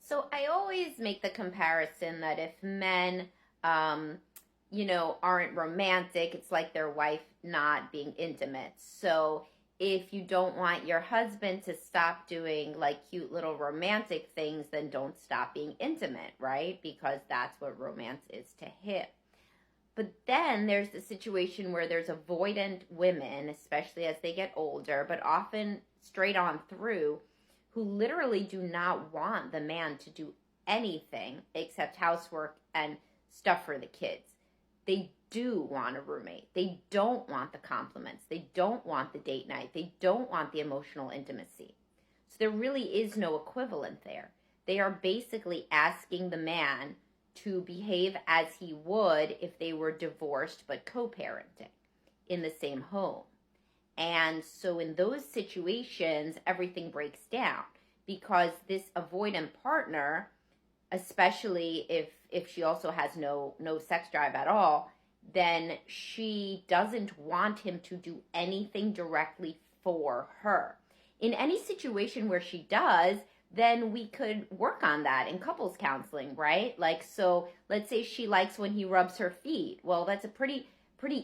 So I always make the comparison that if men, um, aren't romantic, it's like their wife not being intimate. So if you don't want your husband to stop doing like cute little romantic things, then don't stop being intimate, right? Because that's what romance is to him. But then there's the situation where there's avoidant women, especially as they get older, but often straight on through, who literally do not want the man to do anything except housework and stuff for the kids. They do want a roommate. They don't want the compliments. They don't want the date night. They don't want the emotional intimacy. So there really is no equivalent there. They are basically asking the man to behave as he would if they were divorced but co-parenting in the same home. And so in those situations, everything breaks down because this avoidant partner, especially if she also has no sex drive at all, then she doesn't want him to do anything directly for her. In any situation where she does, then we could work on that in couples counseling, right? Like, so let's say she likes when he rubs her feet. Well, that's a pretty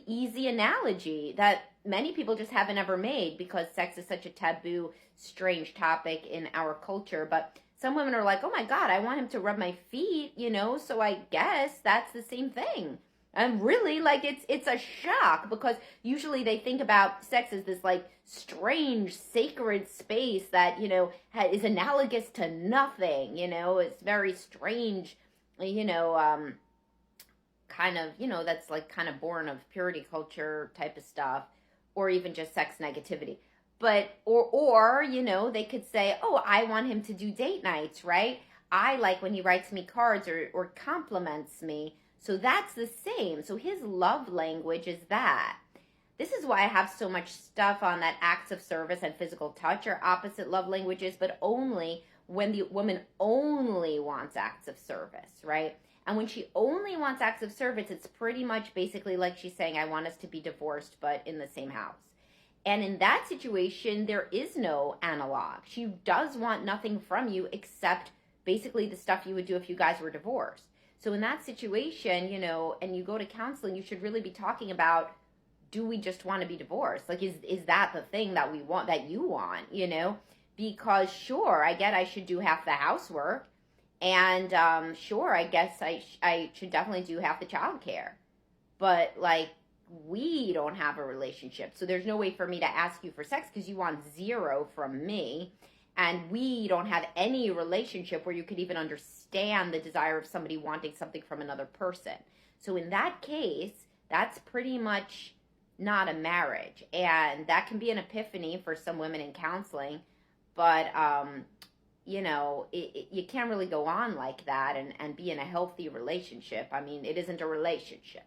easy analogy that many people just haven't ever made because sex is such a taboo, strange topic in our culture. But some women are like, oh my God, I want him to rub my feet, so I guess that's the same thing. And really, like, it's a shock because usually they think about sex as this like strange sacred space that is analogous to nothing. It's very strange. You know, kind of, that's like kind of born of purity culture type of stuff, or even just sex negativity. But they could say, oh, I want him to do date nights, right? I like when he writes me cards or compliments me. So that's the same. So his love language is that. This is why I have so much stuff on that acts of service and physical touch are opposite love languages, but only when the woman only wants acts of service, right? And when she only wants acts of service, it's pretty much basically like she's saying, I want us to be divorced, but in the same house. And in that situation, there is no analog. She does want nothing from you except basically the stuff you would do if you guys were divorced. So in that situation, and you go to counseling, you should really be talking about, do we just want to be divorced? Like, is that the thing that we want, that you want, Because sure, I get I should do half the housework. And sure, I guess I should definitely do half the childcare. But, like, we don't have a relationship. So there's no way for me to ask you for sex because you want zero from me. And we don't have any relationship where you could even understand the desire of somebody wanting something from another person. So in that case, that's pretty much not a marriage. And that can be an epiphany for some women in counseling. But, you can't really go on like that and be in a healthy relationship. I mean, it isn't a relationship.